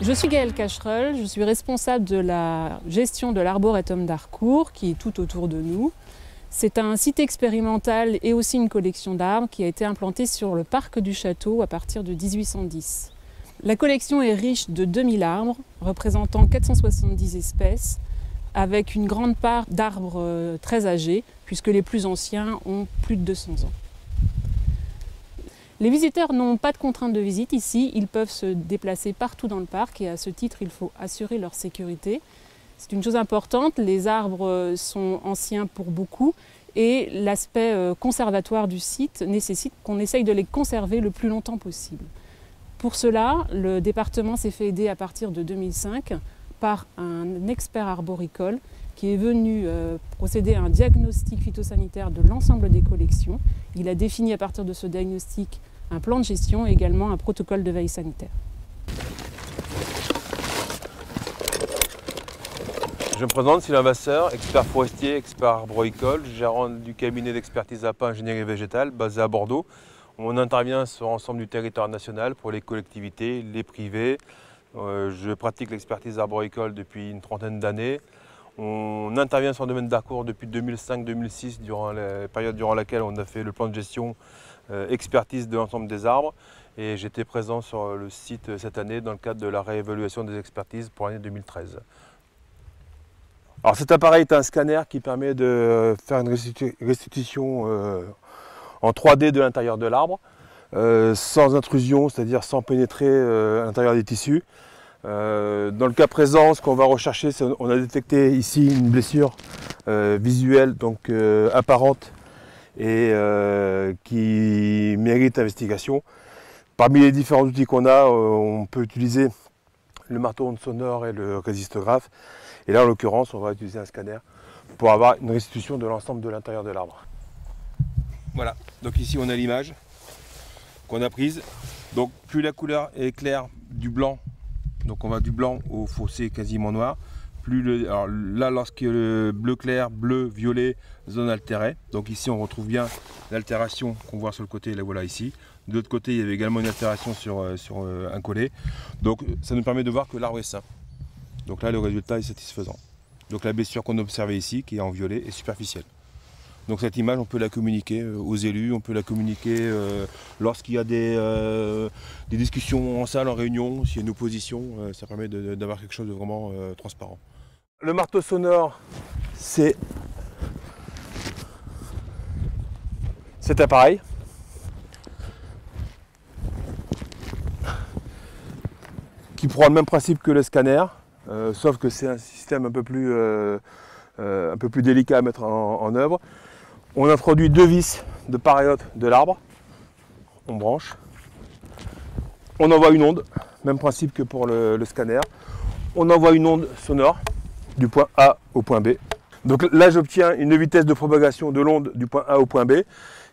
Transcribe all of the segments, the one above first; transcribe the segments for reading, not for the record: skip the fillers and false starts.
Je suis Gaëlle Cachereul, je suis responsable de la gestion de l'Arboretum d'Harcourt qui est tout autour de nous. C'est un site expérimental et aussi une collection d'arbres qui a été implantée sur le parc du château à partir de 1810. La collection est riche de 2000 arbres représentant 470 espèces avec une grande part d'arbres très âgés puisque les plus anciens ont plus de 200 ans. Les visiteurs n'ont pas de contrainte de visite ici, ils peuvent se déplacer partout dans le parc et à ce titre il faut assurer leur sécurité. C'est une chose importante, les arbres sont anciens pour beaucoup et l'aspect conservatoire du site nécessite qu'on essaye de les conserver le plus longtemps possible. Pour cela, le département s'est fait aider à partir de 2005 par un expert arboricole qui est venu procéder à un diagnostic phytosanitaire de l'ensemble des collections. Il a défini à partir de ce diagnostic un plan de gestion et également un protocole de veille sanitaire. Je me présente, Sylvain Vasseur, expert forestier, expert arboricole, gérant du cabinet d'expertise APA ingénierie végétale basé à Bordeaux. On intervient sur l'ensemble du territoire national pour les collectivités, les privés. Je pratique l'expertise arboricole depuis une trentaine d'années. On intervient sur le domaine d'Harcourt depuis 2005-2006, durant la période durant laquelle on a fait le plan de gestion expertise de l'ensemble des arbres. Et j'étais présent sur le site cette année dans le cadre de la réévaluation des expertises pour l'année 2013. Alors cet appareil est un scanner qui permet de faire une restitution en 3D de l'intérieur de l'arbre, sans intrusion, c'est-à-dire sans pénétrer à l'intérieur des tissus. Dans le cas présent, ce qu'on va rechercher, c'est on a détecté ici une blessure visuelle, donc apparente et qui mérite investigation. Parmi les différents outils qu'on a, on peut utiliser le marteau onde sonore et le résistographe. Et là, en l'occurrence, on va utiliser un scanner pour avoir une restitution de l'ensemble de l'intérieur de l'arbre. Voilà, donc ici on a l'image qu'on a prise. Donc plus la couleur est claire du blanc, donc on va du blanc au foncé quasiment noir. Alors là, lorsque le bleu clair, bleu, violet, zone altérée. Donc ici on retrouve bien l'altération qu'on voit sur le côté, la voilà ici. De l'autre côté, il y avait également une altération sur un collet. Donc ça nous permet de voir que l'arbre est sain. Donc là, le résultat est satisfaisant. Donc la blessure qu'on observait ici, qui est en violet, est superficielle. Donc cette image, on peut la communiquer aux élus, on peut la communiquer lorsqu'il y a des discussions en salle, en réunion, s'il y a une opposition, ça permet d'avoir quelque chose de vraiment transparent. Le marteau sonore, c'est cet appareil. Qui prend le même principe que le scanner, sauf que c'est un système un peu plus délicat à mettre en œuvre. On introduit deux vis de part et d'autre de l'arbre, on branche, on envoie une onde, même principe que pour le scanner, on envoie une onde sonore du point A au point B. Donc là j'obtiens une vitesse de propagation de l'onde du point A au point B.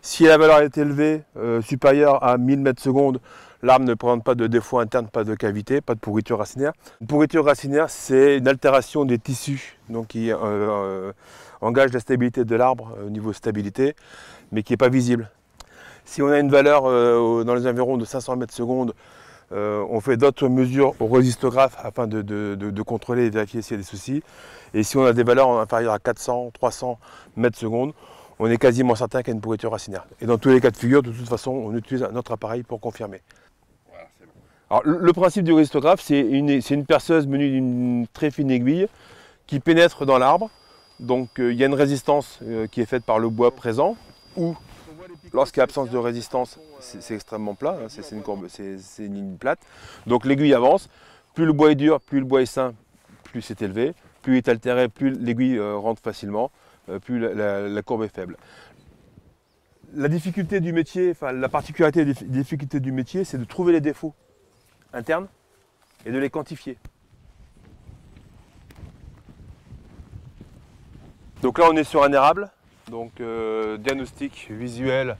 Si la valeur est élevée, supérieure à 1000 mètres secondes, l'arbre ne présente pas de défaut interne, pas de cavité, pas de pourriture racinaire. Une pourriture racinaire, c'est une altération des tissus donc qui engage la stabilité de l'arbre au niveau stabilité, mais qui n'est pas visible. Si on a une valeur dans les environs de 500 mètres secondes, on fait d'autres mesures au résistographe afin de contrôler et vérifier s'il y a des soucis. Et si on a des valeurs inférieures à 400, 300 mètres secondes, on est quasiment certain qu'il y a une pourriture racinaire. Et dans tous les cas de figure, de toute façon, on utilise un autre appareil pour confirmer. Voilà, c'est bon. Alors, le principe du résistographe, c'est une perceuse munie d'une très fine aiguille qui pénètre dans l'arbre. Donc il y a une résistance qui est faite par le bois présent, ou lorsqu'il y a absence de résistance, c'est extrêmement plat, hein, c'est une courbe, c'est une ligne plate. Donc l'aiguille avance, plus le bois est dur, plus le bois est sain, plus c'est élevé, plus il est altéré, plus l'aiguille rentre facilement, plus la courbe est faible. La difficulté du métier, enfin la particularité des difficultés du métier, c'est de trouver les défauts internes et de les quantifier. Donc là on est sur un érable, donc diagnostic visuel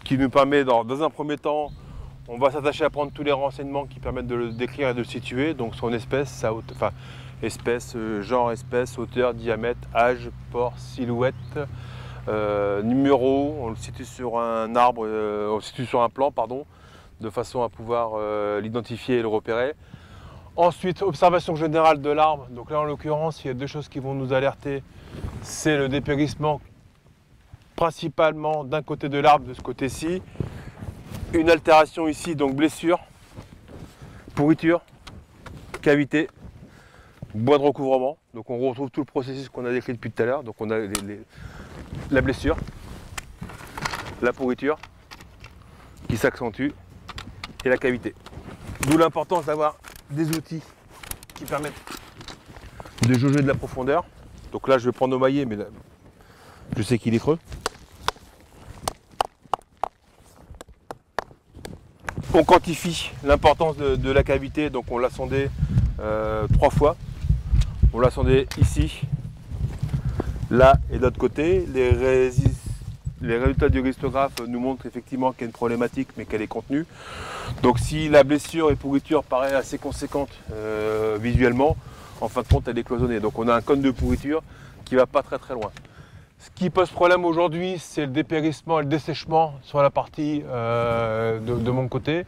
qui nous permet dans un premier temps, on va s'attacher à prendre tous les renseignements qui permettent de le décrire et de le situer, donc son espèce, espèce, genre, espèce, hauteur, diamètre, âge, port, silhouette, numéro, on le situe sur un arbre, on le situe sur un plan, pardon, de façon à pouvoir l'identifier et le repérer. Ensuite, observation générale de l'arbre. Donc là, en l'occurrence, il y a deux choses qui vont nous alerter. C'est le dépérissement, principalement d'un côté de l'arbre, de ce côté-ci. Une altération ici, donc blessure, pourriture, cavité, bois de recouvrement. Donc on retrouve tout le processus qu'on a décrit depuis tout à l'heure. Donc on a la blessure, la pourriture qui s'accentue et la cavité. D'où l'importance d'avoir des outils qui permettent de jauger de la profondeur. Donc là je vais prendre au maillet, mais là, je sais qu'il est creux. On quantifie l'importance de la cavité, donc on l'a sondé 3 fois. On l'a sondé ici, là et de l'autre côté. Les résultats du rhistographe nous montrent effectivement qu'il y a une problématique, mais qu'elle est contenue. Donc si la blessure et pourriture paraît assez conséquente visuellement, en fin de compte elle est cloisonnée. Donc on a un cône de pourriture qui ne va pas très loin. Ce qui pose problème aujourd'hui, c'est le dépérissement et le dessèchement sur la partie de mon côté.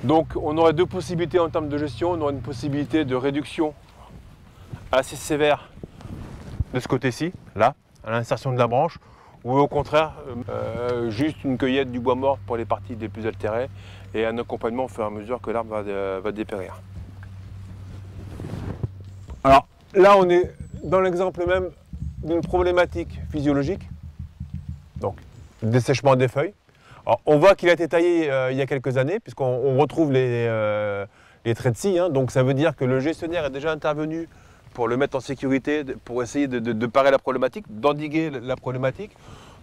Donc on aurait deux possibilités en termes de gestion. On aurait une possibilité de réduction assez sévère de ce côté-ci, là, à l'insertion de la branche, ou au contraire, juste une cueillette du bois mort pour les parties les plus altérées et un accompagnement au fur et à mesure que l'arbre va dépérir. Alors là, on est dans l'exemple même d'une problématique physiologique, donc dessèchement des feuilles. Alors, on voit qu'il a été taillé il y a quelques années, puisqu'on retrouve les traits de scie, hein, donc ça veut dire que le gestionnaire est déjà intervenu pour le mettre en sécurité, pour essayer de parer la problématique, d'endiguer la problématique.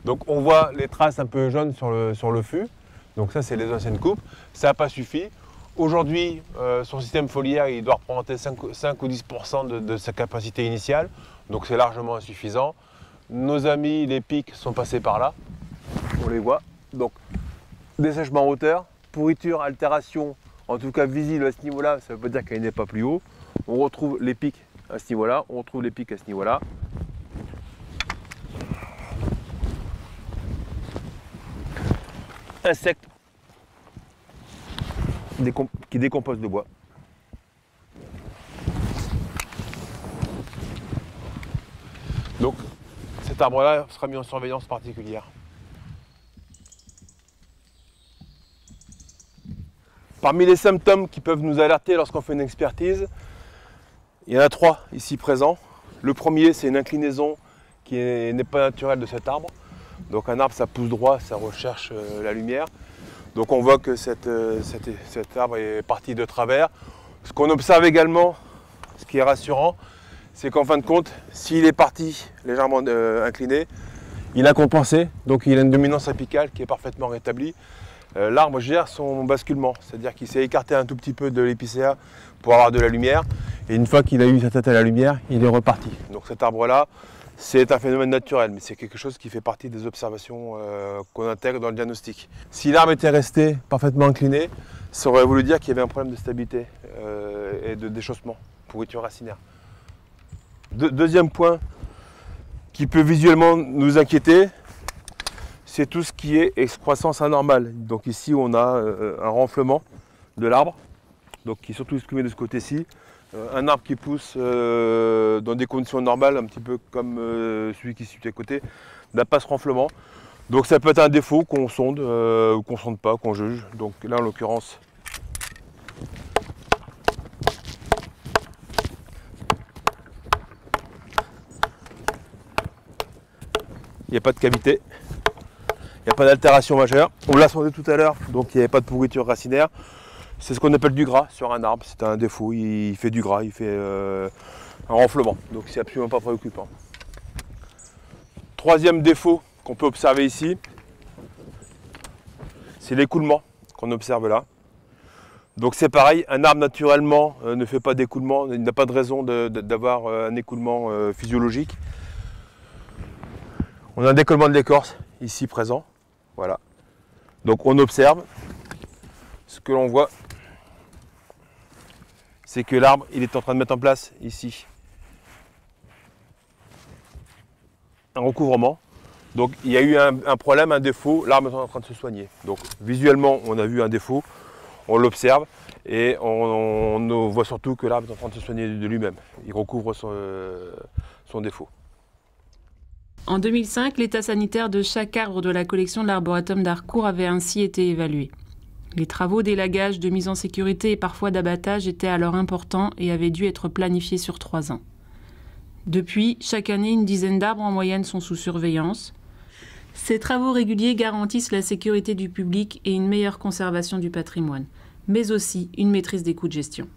Donc on voit les traces un peu jaunes sur le fût, donc ça c'est les anciennes coupes, ça n'a pas suffi. Aujourd'hui, son système foliaire, il doit représenter 5 ou 10% de sa capacité initiale, donc c'est largement insuffisant. Nos amis, les pics, sont passés par là, on les voit. Donc, dessèchement en hauteur, pourriture, altération, en tout cas visible à ce niveau-là, ça veut pas dire qu'elle n'est pas plus haut. On retrouve les pics à ce niveau-là, on retrouve les pics à ce niveau-là. Insectes qui décomposent le bois. Donc cet arbre-là sera mis en surveillance particulière. Parmi les symptômes qui peuvent nous alerter lorsqu'on fait une expertise, il y en a 3 ici présents. Le premier, c'est une inclinaison qui n'est pas naturelle de cet arbre. Donc un arbre, ça pousse droit, ça recherche la lumière. Donc on voit que cet arbre est parti de travers. Ce qu'on observe également, ce qui est rassurant, c'est qu'en fin de compte, s'il est parti légèrement incliné, il a compensé, donc il a une dominance apicale qui est parfaitement rétablie. L'arbre gère son basculement, c'est-à-dire qu'il s'est écarté un tout petit peu de l'épicéa pour avoir de la lumière, et une fois qu'il a eu sa tête à la lumière, il est reparti. Donc cet arbre-là, c'est un phénomène naturel, mais c'est quelque chose qui fait partie des observations qu'on intègre dans le diagnostic. Si l'arbre était resté parfaitement incliné, ça aurait voulu dire qu'il y avait un problème de stabilité et de déchaussement, pourriture racinaire. Deuxième point qui peut visuellement nous inquiéter, c'est tout ce qui est excroissance anormale. Donc ici on a un renflement de l'arbre, donc qui est surtout exprimé de ce côté-ci. Un arbre qui pousse dans des conditions normales, un petit peu comme celui qui se situe à côté, n'a pas ce renflement. Donc ça peut être un défaut qu'on sonde ou qu'on ne sonde pas, qu'on juge. Donc là en l'occurrence, il n'y a pas de cavité. Il n'y a pas d'altération majeure. On l'a sondé tout à l'heure, donc il n'y avait pas de pourriture racinaire. C'est ce qu'on appelle du gras sur un arbre. C'est un défaut. Il fait du gras, il fait un renflement. Donc c'est absolument pas préoccupant. Troisième défaut qu'on peut observer ici, c'est l'écoulement qu'on observe là. Donc c'est pareil, un arbre naturellement ne fait pas d'écoulement. Il n'a pas de raison d'avoir un écoulement physiologique. On a un décollement de l'écorce ici présent. Voilà. Donc on observe. Ce que l'on voit, c'est que l'arbre, il est en train de mettre en place ici un recouvrement. Donc il y a eu un problème, un défaut, l'arbre est en train de se soigner. Donc visuellement, on a vu un défaut, on l'observe Et on voit surtout que l'arbre est en train de se soigner de lui-même. Il recouvre son défaut. En 2005, l'état sanitaire de chaque arbre de la collection de l'Arboretum d'Harcourt avait ainsi été évalué. Les travaux d'élagage, de mise en sécurité et parfois d'abattage étaient alors importants et avaient dû être planifiés sur 3 ans. Depuis, chaque année, une dizaine d'arbres en moyenne sont sous surveillance. Ces travaux réguliers garantissent la sécurité du public et une meilleure conservation du patrimoine, mais aussi une maîtrise des coûts de gestion.